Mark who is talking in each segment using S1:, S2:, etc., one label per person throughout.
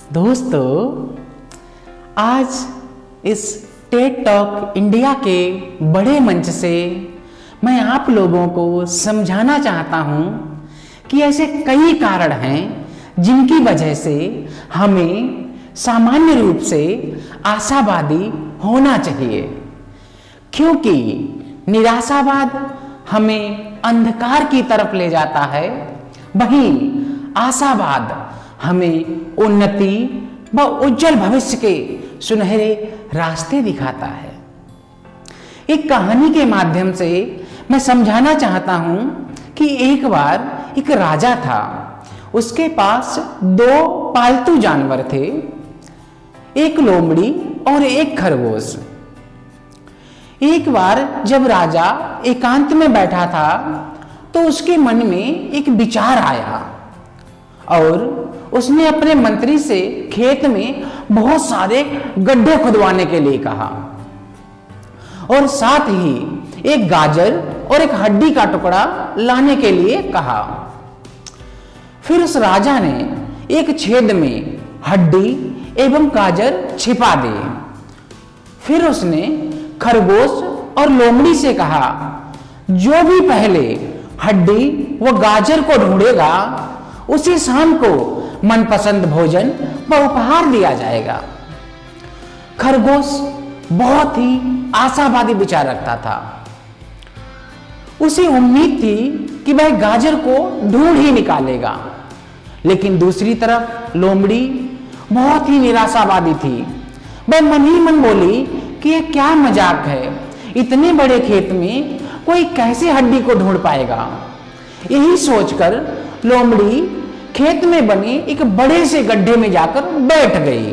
S1: दोस्तों, आज इस टेड टॉक इंडिया के बड़े मंच से मैं आप लोगों को समझाना चाहता हूं कि ऐसे कई कारण हैं जिनकी वजह से हमें सामान्य रूप से आशावादी होना चाहिए, क्योंकि निराशावाद हमें अंधकार की तरफ ले जाता है, वहीं आशावाद हमें उन्नति व उज्जवल भविष्य के सुनहरे रास्ते दिखाता है। एक कहानी के माध्यम से मैं समझाना चाहता हूं कि एक बार एक राजा था। उसके पास दो पालतू जानवर थे, एक लोमड़ी और एक खरगोश। एक बार जब राजा एकांत में बैठा था तो उसके मन में एक विचार आया और उसने अपने मंत्री से खेत में बहुत सारे गड्ढे खुदवाने के लिए कहा और साथ ही एक गाजर और एक हड्डी का टुकड़ा लाने के लिए कहा। फिर उस राजा ने एक छेद में हड्डी एवं गाजर छिपा दी। फिर उसने खरगोश और लोमड़ी से कहा, जो भी पहले हड्डी व गाजर को ढूंढेगा उसे शाम को मनपसंद भोजन व उपहार दिया जाएगा। खरगोश बहुत ही आशावादी विचार रखता था। उसे उम्मीद थी कि वह गाजर को ढूंढ ही निकालेगा, लेकिन दूसरी तरफ लोमड़ी बहुत ही निराशावादी थी। वह मन ही मन बोली कि यह क्या मजाक है, इतने बड़े खेत में कोई कैसे हड्डी को ढूंढ पाएगा। यही सोचकर लोमड़ी खेत में बने एक बड़े से गड्ढे में जाकर बैठ गई।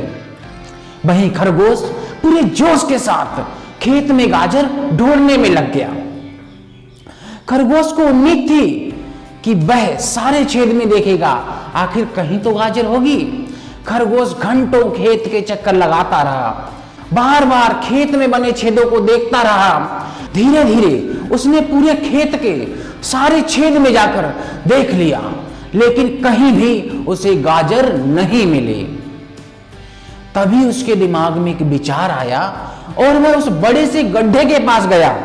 S1: वहीं खरगोश पूरे जोश के साथ खेत में गाजर ढूंढने में लग गया। खरगोश को उम्मीद थी कि वह सारे छेद में देखेगा, आखिर कहीं तो गाजर होगी। खरगोश घंटों खेत के चक्कर लगाता रहा, बार बार खेत में बने छेदों को देखता रहा। धीरे धीरे उसने पूरे खेत के सारे छेद में जाकर देख लिया, लेकिन कहीं भी उसे गाजर नहीं मिली। तभी उसके दिमाग में एक विचार आया और वह उस बड़े से गड्ढे के पास गया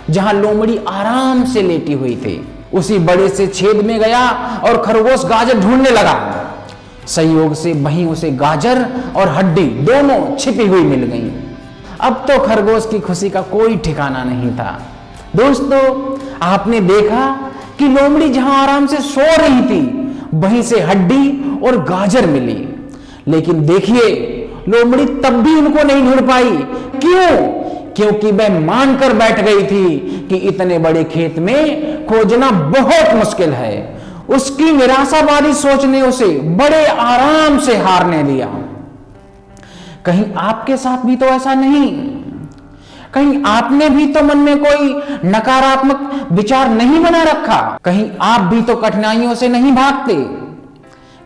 S1: जहां लोमड़ी आराम से लेटी हुई थी। उसी बड़े से छेद में गया और खरगोश गाजर ढूंढने लगा। संयोग से वहीं उसे गाजर और हड्डी दोनों छिपी हुई मिल गई। अब तो खरगोश की खुशी का कोई ठिकाना नहीं था। दोस्तों, आपने देखा कि लोमड़ी जहां आराम से सो रही थी वहीं से हड्डी और गाजर मिली, लेकिन देखिए लोमड़ी तब भी उनको नहीं ढूंढ पाई। क्यों? क्योंकि वह मानकर बैठ गई थी कि इतने बड़े खेत में खोजना बहुत मुश्किल है। उसकी निराशावादी सोच ने उसे बड़े आराम से हारने दिया। कहीं आपके साथ भी तो ऐसा नहीं? कहीं आपने भी तो मन में कोई नकारात्मक विचार नहीं बना रखा? कहीं आप भी तो कठिनाइयों से नहीं भागते?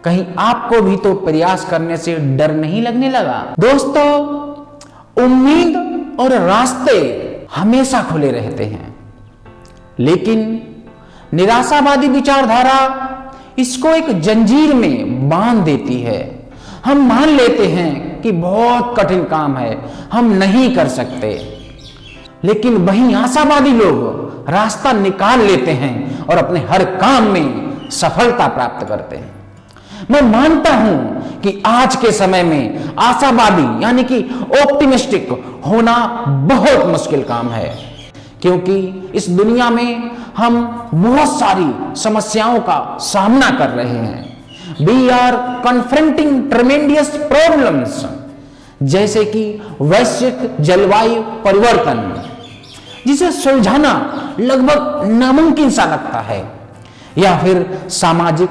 S1: कहीं आपको भी तो प्रयास करने से डर नहीं लगने लगा? दोस्तों, उम्मीद और रास्ते हमेशा खुले रहते हैं, लेकिन निराशावादी विचारधारा इसको एक जंजीर में बांध देती है। हम मान लेते हैं कि बहुत कठिन काम है, हम नहीं कर सकते, लेकिन वहीं आशावादी लोग रास्ता निकाल लेते हैं और अपने हर काम में सफलता प्राप्त करते हैं। मैं मानता हूं कि आज के समय में आशावादी यानी कि ऑप्टिमिस्टिक होना बहुत मुश्किल काम है, क्योंकि इस दुनिया में हम बहुत सारी समस्याओं का सामना कर रहे हैं। We are confronting tremendous problems, जैसे कि वैश्विक जलवायु परिवर्तन, जिसे सुलझाना लगभग नामुमकिन सा लगता है, या फिर सामाजिक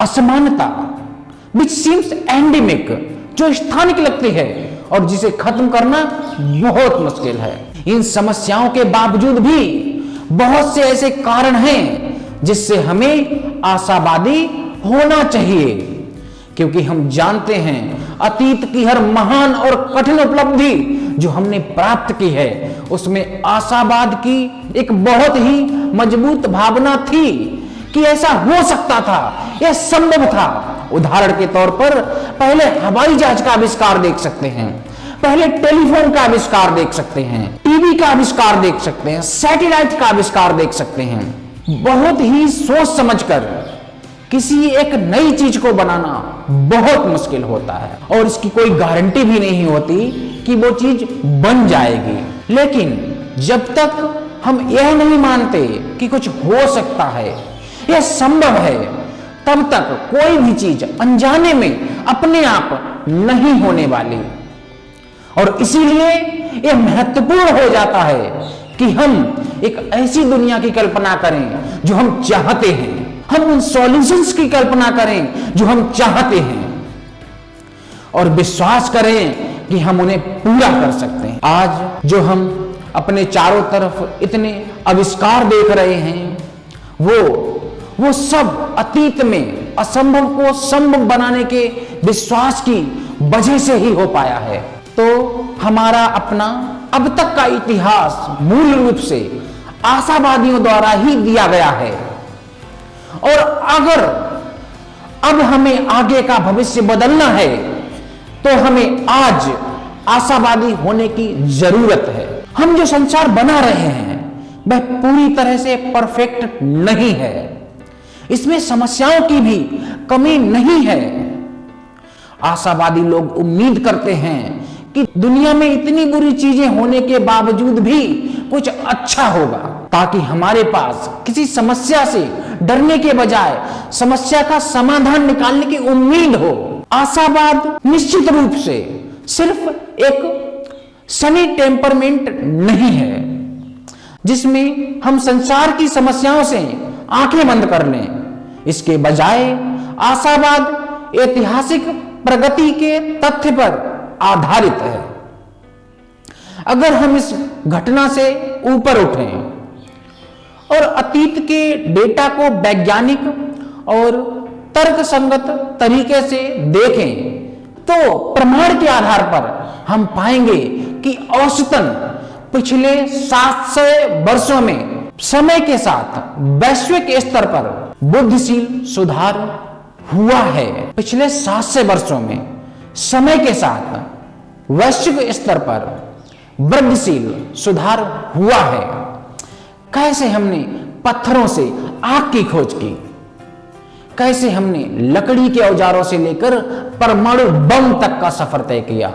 S1: असमानता विच सीम्स एंडेमिक, जो स्थानिक लगती है और जिसे खत्म करना बहुत मुश्किल है। इन समस्याओं के बावजूद भी बहुत से ऐसे कारण हैं जिससे हमें आशावादी होना चाहिए, क्योंकि हम जानते हैं अतीत की हर महान और कठिन उपलब्धि जो हमने प्राप्त की है उसमें आशावाद की एक बहुत ही मजबूत भावना थी, कि ऐसा हो सकता था, यह संभव था। उदाहरण के तौर पर पहले हवाई जहाज का आविष्कार देख सकते हैं, पहले टेलीफोन का आविष्कार देख सकते हैं, टीवी का आविष्कार देख सकते हैं, सैटेलाइट का आविष्कार देख सकते हैं। बहुत ही सोच समझकर किसी एक नई चीज को बनाना बहुत मुश्किल होता है और इसकी कोई गारंटी भी नहीं होती कि वो चीज बन जाएगी। लेकिन जब तक हम यह नहीं मानते कि कुछ हो सकता है, यह संभव है, तब तक कोई भी चीज अनजाने में अपने आप नहीं होने वाली। और इसीलिए यह महत्वपूर्ण हो जाता है कि हम एक ऐसी दुनिया की कल्पना करें जो हम चाहते हैं, हम उन सॉल्यूशंस की कल्पना करें जो हम चाहते हैं और विश्वास करें कि हम उन्हें पूरा कर सकते हैं। आज जो हम अपने चारों तरफ इतने आविष्कार देख रहे हैं, वो सब अतीत में असंभव को संभव बनाने के विश्वास की वजह से ही हो पाया है। तो हमारा अपना अब तक का इतिहास मूल रूप से आशावादियों द्वारा ही दिया गया है और अगर अब हमें आगे का भविष्य बदलना है तो हमें आज आशावादी होने की जरूरत है। हम जो संसार बना रहे हैं वह पूरी तरह से परफेक्ट नहीं है, इसमें समस्याओं की भी कमी नहीं है। आशावादी लोग उम्मीद करते हैं कि दुनिया में इतनी बुरी चीजें होने के बावजूद भी कुछ अच्छा होगा, ताकि हमारे पास किसी समस्या से डरने के बजाय समस्या का समाधान निकालने की उम्मीद हो। आशावाद निश्चित रूप से सिर्फ एक सनी टेम्परमेंट नहीं है जिसमें हम संसार की समस्याओं से आंखें बंद कर लें। इसके बजाय आशावाद ऐतिहासिक प्रगति के तथ्य पर आधारित है। अगर हम इस घटना से ऊपर उठें और अतीत के डेटा को वैज्ञानिक और तर्कसंगत तरीके से देखें तो प्रमाण के आधार पर हम पाएंगे कि औसतन पिछले 700 वर्षों में समय के साथ वैश्विक स्तर पर बुद्धिशील सुधार हुआ है। पिछले 700 वर्षों में समय के साथ वैश्विक स्तर पर वृद्धिशील सुधार हुआ है। कैसे हमने पत्थरों से आग की खोज की, कैसे हमने लकड़ी के औजारों से लेकर परमाणु बम तक का सफर तय किया,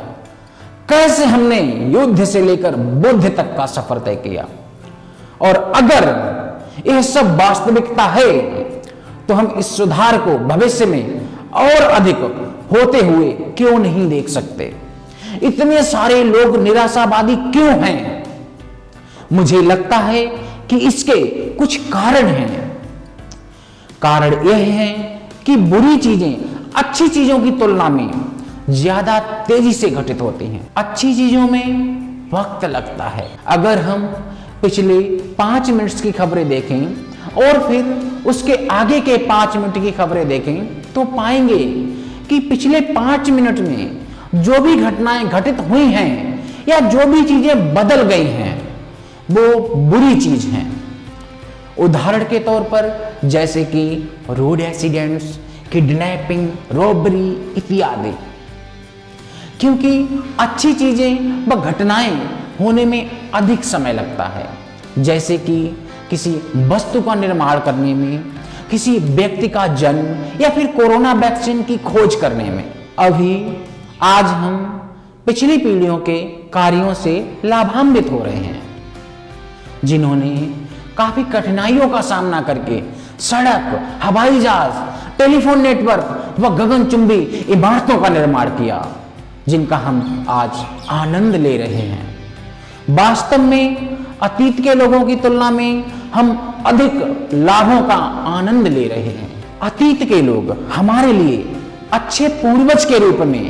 S1: कैसे हमने युद्ध से लेकर बुद्ध तक का सफर तय किया। और अगर यह सब वास्तविकता है तो हम इस सुधार को भविष्य में और अधिक होते हुए क्यों नहीं देख सकते। इतने सारे लोग निराशावादी क्यों हैं? मुझे लगता है कि इसके कुछ कारण हैं। कारण यह है कि बुरी चीजें अच्छी चीजों की तुलना में ज्यादा तेजी से घटित होती हैं। अच्छी चीजों में वक्त लगता है। अगर हम पिछले 5 मिनट की खबरें देखें और फिर उसके आगे के 5 मिनट की खबरें देखें तो पाएंगे कि पिछले 5 मिनट में जो भी घटनाएं घटित हुई हैं या जो भी चीजें बदल गई हैं वो बुरी चीज हैं। उदाहरण के तौर पर जैसे कि रोड एक्सीडेंट्स, किडनैपिंग, रॉबरी इत्यादि। क्योंकि अच्छी चीजें व घटनाएं होने में अधिक समय लगता है, जैसे कि किसी वस्तु का निर्माण करने में, किसी व्यक्ति का जन्म या फिर कोरोना वैक्सीन की खोज करने में। अभी आज हम पिछली पीढ़ियों के कार्यों से लाभान्वित हो रहे हैं जिन्होंने काफी कठिनाइयों का सामना करके सड़क, हवाई जहाज, टेलीफोन नेटवर्क व गगनचुंबी इमारतों का निर्माण किया, जिनका हम आज आनंद ले रहे हैं। वास्तव में अतीत के लोगों की तुलना में हम अधिक लाभों का आनंद ले रहे हैं। अतीत के लोग हमारे लिए अच्छे पूर्वज के रूप में,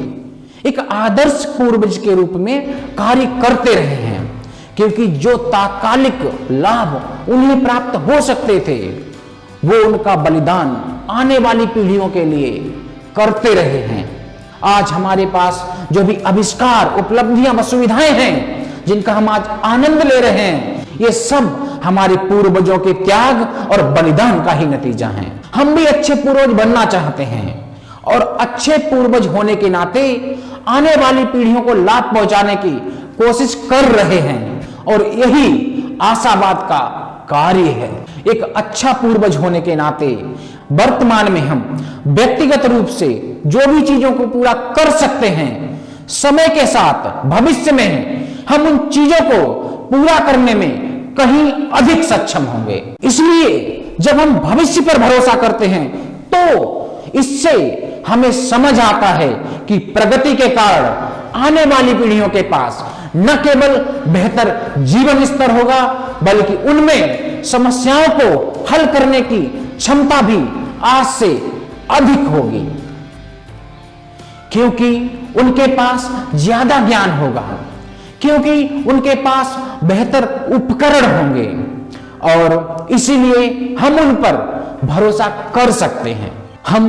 S1: एक आदर्श पूर्वज के रूप में कार्य करते रहे हैं, क्योंकि जो तात्कालिक लाभ उन्हें प्राप्त हो सकते थे वो उनका बलिदान आने वाली पीढ़ियों के लिए करते रहे हैं। आज हमारे पास जो भी आविष्कार, उपलब्धियां व सुविधाएं हैं जिनका हम आज आनंद ले रहे हैं, ये सब हमारे पूर्वजों के त्याग और बलिदान का ही नतीजा है। हम भी अच्छे पूर्वज बनना चाहते हैं और अच्छे पूर्वज होने के नाते आने वाली पीढ़ियों को लाभ पहुंचाने की कोशिश कर रहे हैं और यही आशावाद का कार्य है। एक अच्छा पूर्वज होने के नाते वर्तमान में हम व्यक्तिगत रूप से जो भी चीजों को पूरा कर सकते हैं, समय के साथ भविष्य में हम उन चीजों को पूरा करने में कहीं अधिक सक्षम होंगे। इसलिए जब हम भविष्य पर भरोसा करते हैं तो इससे हमें समझ आता है कि प्रगति के कारण आने वाली पीढ़ियों के पास न केवल बेहतर जीवन स्तर होगा बल्कि उनमें समस्याओं को हल करने की क्षमता भी आज से अधिक होगी, क्योंकि उनके पास ज्यादा ज्ञान होगा, क्योंकि उनके पास बेहतर उपकरण होंगे और इसीलिए हम उन पर भरोसा कर सकते हैं। हम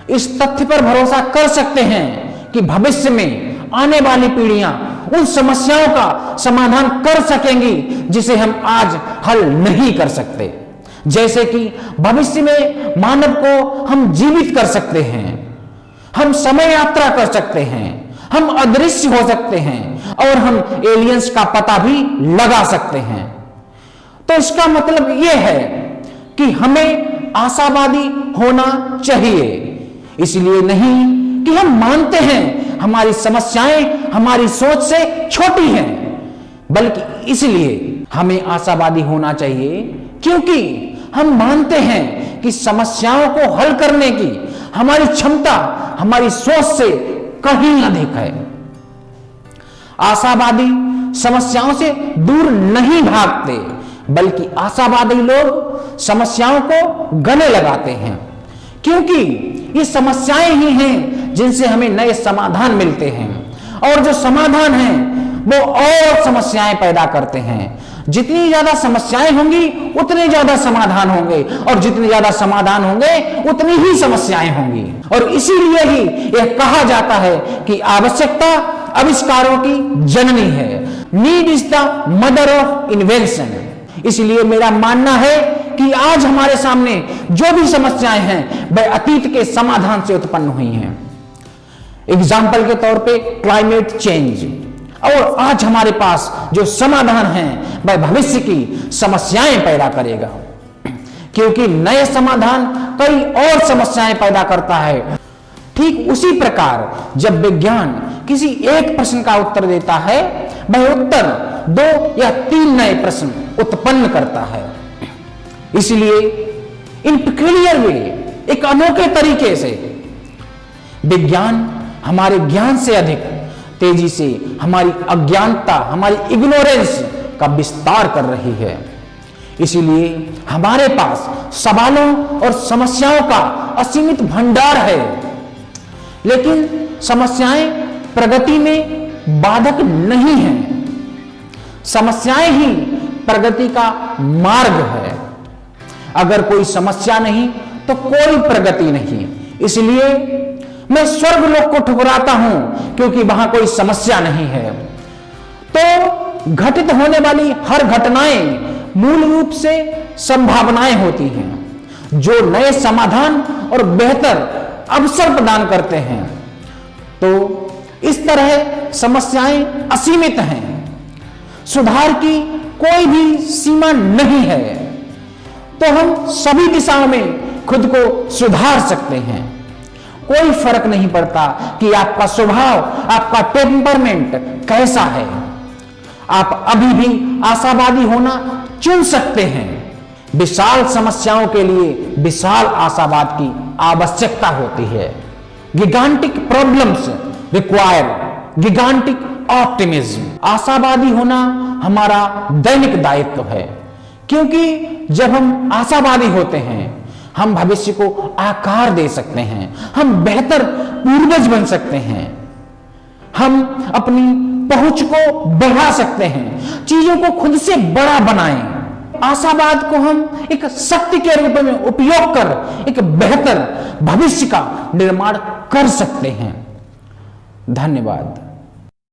S1: इस तथ्य पर भरोसा कर सकते हैं कि भविष्य में आने वाली पीढ़ियां उन समस्याओं का समाधान कर सकेंगी जिसे हम आज हल नहीं कर सकते। जैसे कि भविष्य में मानव को हम जीवित कर सकते हैं, हम समय यात्रा कर सकते हैं, हम अदृश्य हो सकते हैं और हम एलियंस का पता भी लगा सकते हैं। तो इसका मतलब यह है कि हमें आशावादी होना चाहिए, इसलिए नहीं कि हम मानते हैं हमारी समस्याएं हमारी सोच से छोटी हैं, बल्कि इसलिए हमें आशावादी होना चाहिए क्योंकि हम मानते हैं कि समस्याओं को हल करने की हमारी क्षमता हमारी सोच से कहीं अधिक है। आशावादी समस्याओं से दूर नहीं भागते, बल्कि आशावादी लोग समस्याओं को गले लगाते हैं, क्योंकि ये समस्याएं ही हैं जिनसे हमें नए समाधान मिलते हैं और जो समाधान हैं वो और समस्याएं पैदा करते हैं। जितनी ज्यादा समस्याएं होंगी उतने ज्यादा समाधान होंगे और जितने ज्यादा समाधान होंगे उतनी ही समस्याएं होंगी। और इसीलिए ही यह कहा जाता है कि आवश्यकता आविष्कारों की जननी है। Need is the mother of invention. इसलिए मेरा मानना है कि आज हमारे सामने जो भी समस्याएं हैं वह अतीत के समाधान से उत्पन्न हुई हैं। एग्जाम्पल के तौर पे क्लाइमेट चेंज, और आज हमारे पास जो समाधान है वह भविष्य की समस्याएं पैदा करेगा, क्योंकि नए समाधान कई और समस्याएं पैदा करता है। ठीक उसी प्रकार जब विज्ञान किसी एक प्रश्न का उत्तर देता है वह उत्तर 2 या 3 नए प्रश्न उत्पन्न करता है। इसलिए इन पेक्यूलियर वे, एक अनोखे तरीके से विज्ञान हमारे ज्ञान से अधिक तेजी से हमारी अज्ञानता, हमारी इग्नोरेंस का विस्तार कर रही है। इसीलिए हमारे पास सवालों और समस्याओं का असीमित भंडार है, लेकिन समस्याएं प्रगति में बाधक नहीं हैं। समस्याएं ही प्रगति का मार्ग है। अगर कोई समस्या नहीं तो कोई प्रगति नहीं। इसलिए मैं स्वर्गलोक को ठुकराता हूं क्योंकि वहां कोई समस्या नहीं है। तो घटित होने वाली हर घटनाएं मूल रूप से संभावनाएं होती हैं जो नए समाधान और बेहतर अवसर प्रदान करते हैं। तो इस तरह समस्याएं असीमित हैं, सुधार की कोई भी सीमा नहीं है। तो हम सभी दिशाओं में खुद को सुधार सकते हैं। कोई फर्क नहीं पड़ता कि आपका स्वभाव, आपका टेम्परमेंट कैसा है। आप अभी भी आशावादी होना चुन सकते हैं। विशाल समस्याओं के लिए विशाल आशावाद की आवश्यकता होती है। Gigantic problems require gigantic optimism. आशावादी होना हमारा दैनिक दायित्व है, क्योंकि जब हम आशावादी होते हैं हम भविष्य को आकार दे सकते हैं, हम बेहतर पूर्वज बन सकते हैं, हम अपनी पहुंच को बढ़ा सकते हैं, चीजों को खुद से बड़ा बनाएं। आशावाद को हम एक शक्ति के रूप में उपयोग कर एक बेहतर भविष्य का निर्माण कर सकते हैं। धन्यवाद।